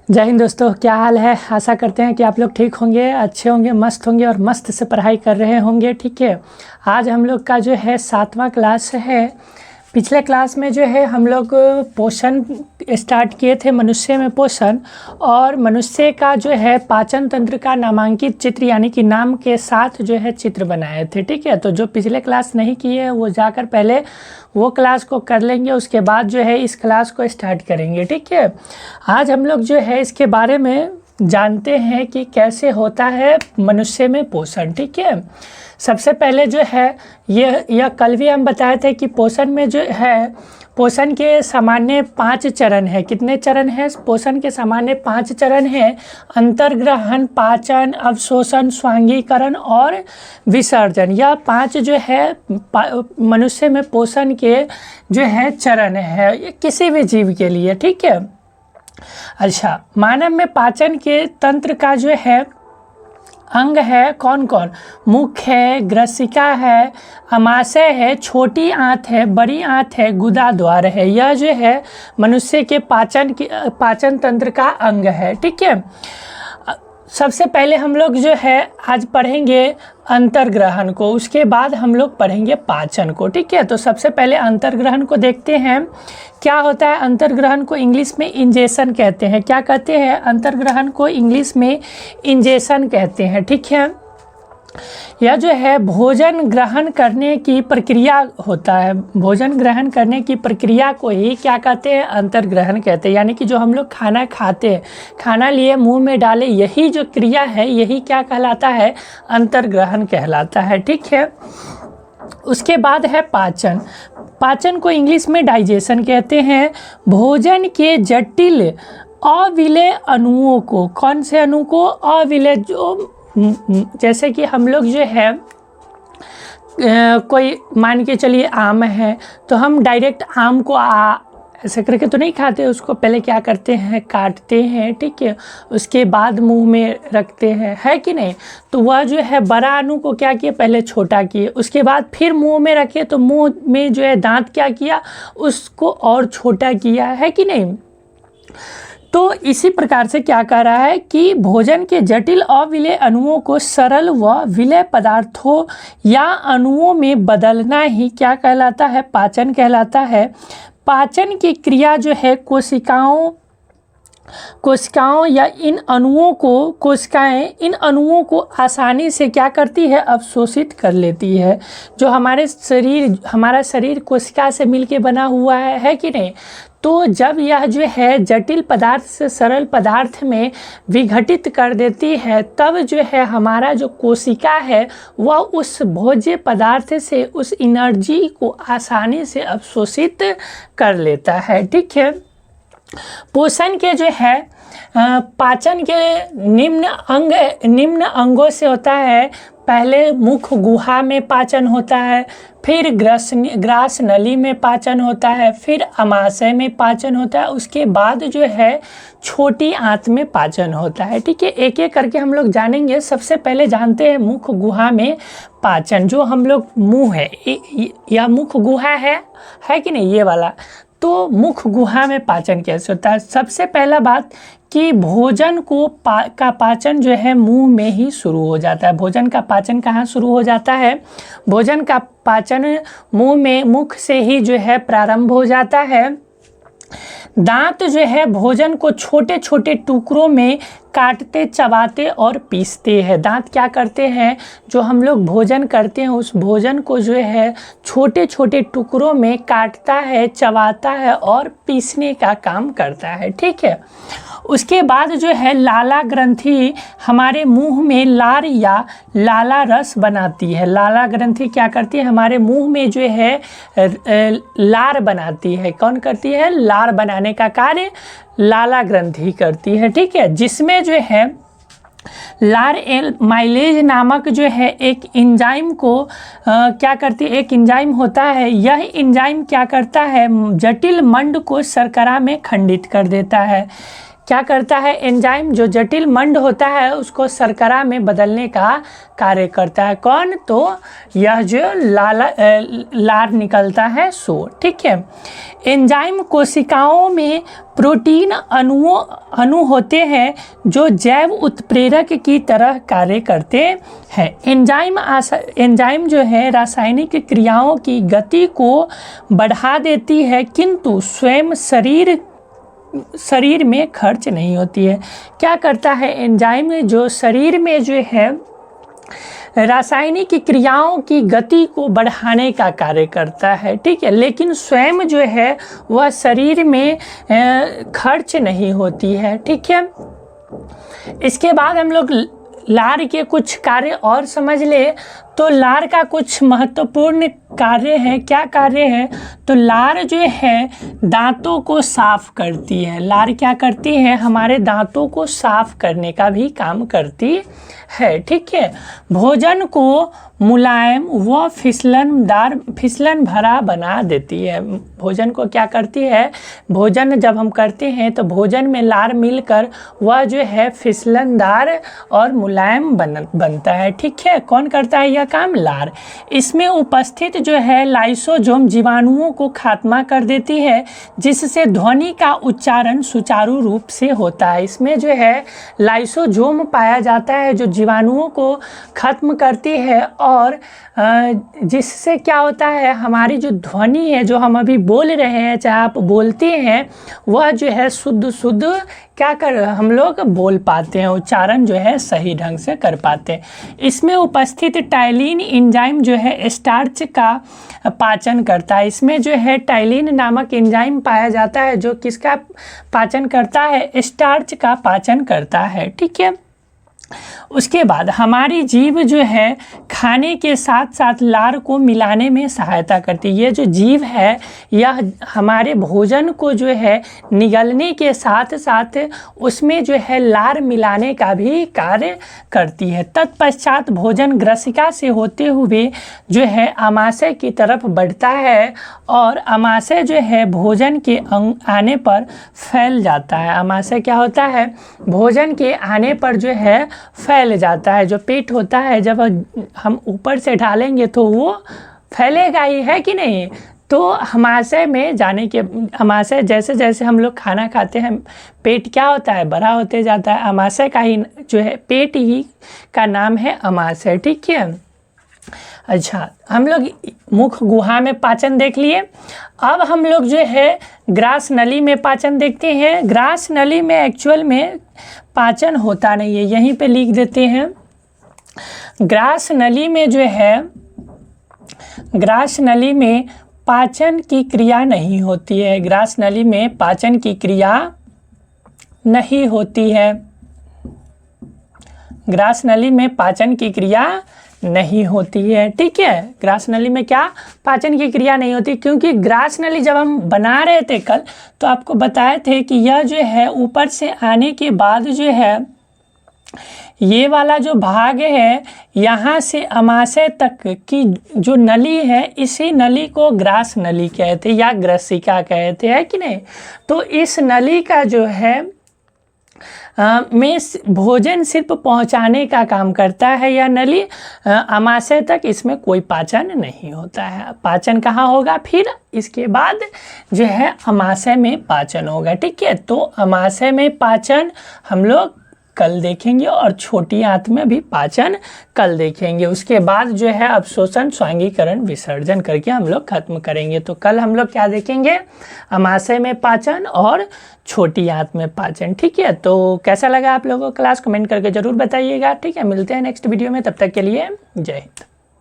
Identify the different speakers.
Speaker 1: जय हिंद दोस्तों, क्या हाल है। आशा करते हैं कि आप लोग ठीक होंगे, अच्छे होंगे, मस्त होंगे और मस्त से पढ़ाई कर रहे होंगे। ठीक है, आज हम लोग का जो है 7वां क्लास है। पिछले क्लास में जो है हम लोग पोषण स्टार्ट किए थे, मनुष्य में पोषण, और मनुष्य का जो है पाचन तंत्र का नामांकित चित्र यानी कि नाम के साथ जो है चित्र बनाए थे। ठीक है, तो जो पिछले क्लास नहीं किए वो जाकर पहले वो क्लास को कर लेंगे, उसके बाद जो है इस क्लास को स्टार्ट करेंगे। ठीक है, आज हम लोग जो है इसके बारे में जानते हैं कि कैसे होता है मनुष्य में पोषण। ठीक है, सबसे पहले जो है यह कल भी हम बताए थे कि पोषण में जो है पोषण के सामान्य 5 चरण है। कितने चरण हैं पोषण के? सामान्य 5 चरण हैं। अंतर्ग्रहण, पाचन, अवशोषण, स्वांगीकरण और विसर्जन। यह 5 जो है मनुष्य में पोषण के जो है चरण है, ये किसी भी जीव के लिए। ठीक है, अच्छा, मानव में पाचन के तंत्र का जो है अंग है कौन कौन? मुख है, ग्रसिका है, अमाशय है, छोटी आंत है, बड़ी आंत है, गुदा द्वार है। यह जो है मनुष्य के पाचन तंत्र का अंग है। ठीक है, सबसे पहले हम लोग जो है आज पढ़ेंगे अंतर्ग्रहण को, उसके बाद हम लोग पढ़ेंगे पाचन को। ठीक है, तो सबसे पहले अंतर्ग्रहण को देखते हैं। क्या होता है अंतर्ग्रहण को? इंग्लिश में इंजेशन कहते हैं। क्या कहते हैं? अंतर्ग्रहण को इंग्लिश में इंजेशन कहते हैं। ठीक है, यह जो है भोजन ग्रहण करने की प्रक्रिया होता है। भोजन ग्रहण करने की प्रक्रिया को ही क्या कहते हैं? अंतर्ग्रहण कहते हैं। यानी कि जो हम लोग खाना खाते हैं, खाना लिए मुंह में डाले, यही जो क्रिया है यही क्या कहलाता है? अंतर्ग्रहण कहलाता है। ठीक है, उसके बाद है पाचन। पाचन को इंग्लिश में डाइजेशन कहते हैं। भोजन के जटिल अविलेय अणुओं को, कौन से अणु को? अविलेय, जो जैसे कि हम लोग जो है कोई मान के चलिए आम है, तो हम डायरेक्ट आम को ऐसे करके तो नहीं खाते, उसको पहले क्या करते हैं? काटते हैं। ठीक है, उसके बाद मुंह में रखते हैं, है कि नहीं? तो वह जो है बड़ा अणु को क्या किए? पहले छोटा किए, उसके बाद फिर मुंह में रखे, तो मुंह में जो है दांत क्या किया? उसको और छोटा किया, है कि नहीं? तो इसी प्रकार से क्या कह रहा है कि भोजन के जटिल अविलेय अणुओं को सरल व विलेय पदार्थों या अणुओं में बदलना ही क्या कहलाता है? पाचन कहलाता है। पाचन की क्रिया जो है कोशिकाओं या इन अणुओं को, कोशिकाएं इन अणुओं को आसानी से क्या करती है? अवशोषित कर लेती है। जो हमारा शरीर कोशिका से मिलके बना हुआ है कि नहीं? तो जब यह जो है जटिल पदार्थ से सरल पदार्थ में विघटित कर देती है, तब जो है हमारा जो कोशिका है वह उस भोज्य पदार्थ से उस एनर्जी को आसानी से अवशोषित कर लेता है। ठीक है, पोषण के जो है पाचन के निम्न अंगों से होता है। पहले मुख गुहा में पाचन होता है, फिर ग्रास नली में पाचन होता है, फिर अमाशय में पाचन होता है, उसके बाद जो है छोटी आंत में पाचन होता है। ठीक है, एक एक करके हम लोग जानेंगे। सबसे पहले जानते हैं मुख गुहा में पाचन। जो हम लोग मुंह है या मुख गुहा है कि नहीं, ये वाला, तो मुख गुहा में पाचन कैसे होता है? सबसे पहला बात कि भोजन का पाचन जो है मुंह में ही शुरू हो जाता है। भोजन का पाचन कहाँ शुरू हो जाता है? भोजन का पाचन मुख से ही जो है प्रारंभ हो जाता है। दांत जो है भोजन को छोटे छोटे टुकड़ों में काटते, चबाते और पीसते हैं। दांत क्या करते हैं? जो हम लोग भोजन करते हैं उस भोजन को जो है छोटे छोटे टुकड़ों में काटता है, चबाता है और पीसने का काम करता है। ठीक है, उसके बाद जो है लाला ग्रंथि हमारे मुंह में लार या लाला रस बनाती है। लाला ग्रंथि क्या करती है? हमारे मुंह में जो है लार बनाती है। कौन करती है? लार बनाने का कार्य लाला ग्रंथि करती है। ठीक है, जिसमें जो है लार माइलेज नामक जो है एक एंजाइम को क्या करती है? एक एंजाइम होता है। यह एंजाइम क्या करता है? जटिल मंड को शर्करा में खंडित कर देता है। क्या करता है, एंजाइम जो जटिल मंड होता है उसको शर्करा में बदलने का कार्य करता है। कौन, तो यह जो लार निकलता है सो, ठीक है। एंजाइम कोशिकाओं में प्रोटीन अणु होते हैं जो जैव उत्प्रेरक की तरह कार्य करते हैं। एंजाइम जो है रासायनिक क्रियाओं की गति को बढ़ा देती है, किंतु स्वयं शरीर में खर्च नहीं होती है। क्या करता है एंजाइम, जो शरीर में जो है रासायनिक क्रियाओं की गति को बढ़ाने का कार्य करता है, ठीक है, लेकिन स्वयं जो है वह शरीर में खर्च नहीं होती है, ठीक है। इसके बाद हम लोग लार के कुछ कार्य और समझ ले, तो लार का कुछ महत्वपूर्ण कार्य है। क्या कार्य है, तो लार जो है दांतों को साफ करती है। लार क्या करती है, हमारे दांतों को साफ करने का भी काम करती है, ठीक है। भोजन को मुलायम व फिसलन भरा बना देती है। भोजन को क्या करती है, भोजन जब हम करते हैं तो भोजन में लार मिलकर वह जो है फिसलनदार और मुलायम बनता है, ठीक है। कौन करता है यह काम, लार। इसमें उपस्थित जो है लाइसोसोम जीवाणुओं को खात्मा कर देती है, जिससे ध्वनि का उच्चारण सुचारू रूप से होता है। इसमें जो है लाइसोसोम पाया जाता है जो जीवाणुओं को खत्म करती है, और जिससे क्या होता है, हमारी जो ध्वनि है जो हम अभी बोल रहे हैं, चाहे आप बोलते हैं, वह जो है शुद्ध क्या कर हम लोग बोल पाते हैं, उच्चारण जो है सही ढंग से कर पाते हैं। इसमें उपस्थित टाइलिन एंजाइम जो है स्टार्च का पाचन करता है। इसमें जो है टाइलिन नामक एंजाइम पाया जाता है जो किसका पाचन करता है, स्टार्च का पाचन करता है, ठीक है। उसके बाद हमारी जीभ जो है खाने के साथ साथ लार को मिलाने में सहायता करती है। ये जो जीभ है यह हमारे भोजन को जो है निगलने के साथ साथ उसमें जो है लार मिलाने का भी कार्य करती है। तत्पश्चात भोजन ग्रसिका से होते हुए जो है आमाशय की तरफ बढ़ता है, और आमाशय जो है भोजन के आने पर फैल जाता है। आमाशय क्या होता है, भोजन के आने पर जो है फैल जाता है। जो पेट होता है जब हम ऊपर से ढालेंगे तो वो फैलेगा ही, है कि नहीं। तो आमाशय में जाने के, आमाशय जैसे जैसे हम लोग खाना खाते हैं पेट क्या होता है, बड़ा होते जाता है। आमाशय का ही जो है पेट ही का नाम है आमाशय, ठीक है। अच्छा, हम लोग मुख गुहा में पाचन देख लिए। अब हम लोग जो है ग्रास नली में पाचन देखते हैं। ग्रास नली में एक्चुअल में पाचन होता नहीं है, यहीं पे लिख देते हैं। ग्रास नली में जो है, ग्रास नली में पाचन की क्रिया नहीं होती है। ग्रास नली में पाचन की क्रिया नहीं होती है। ग्रास नली में पाचन की क्रिया नहीं होती है, ठीक है। ग्रास नली में क्या पाचन की क्रिया नहीं होती, क्योंकि ग्रास नली जब हम बना रहे थे कल तो आपको बताए थे कि यह जो है ऊपर से आने के बाद जो है ये वाला जो भाग है यहाँ से आमाशय तक की जो नली है, इसी नली को ग्रास नली कहते हैं या ग्रसिका कहते हैं, कि नहीं। तो इस नली का जो है में भोजन सिर्फ पहुंचाने का काम करता है या नली, आमाशय तक इसमें कोई पाचन नहीं होता है। पाचन कहाँ होगा फिर, इसके बाद जो है आमाशय में पाचन होगा, ठीक है। तो आमाशय में पाचन हम लोग कल देखेंगे और छोटी आंत में भी पाचन कल देखेंगे। उसके बाद जो है अवशोषण, स्वांगीकरण, विसर्जन करके हम लोग खत्म करेंगे। तो कल हम लोग क्या देखेंगे, आमाशय में पाचन और छोटी आंत में पाचन, ठीक है। तो कैसा लगा आप लोगों को क्लास, कमेंट करके ज़रूर बताइएगा, ठीक है। मिलते हैं नेक्स्ट वीडियो में, तब तक के लिए जय हिंद।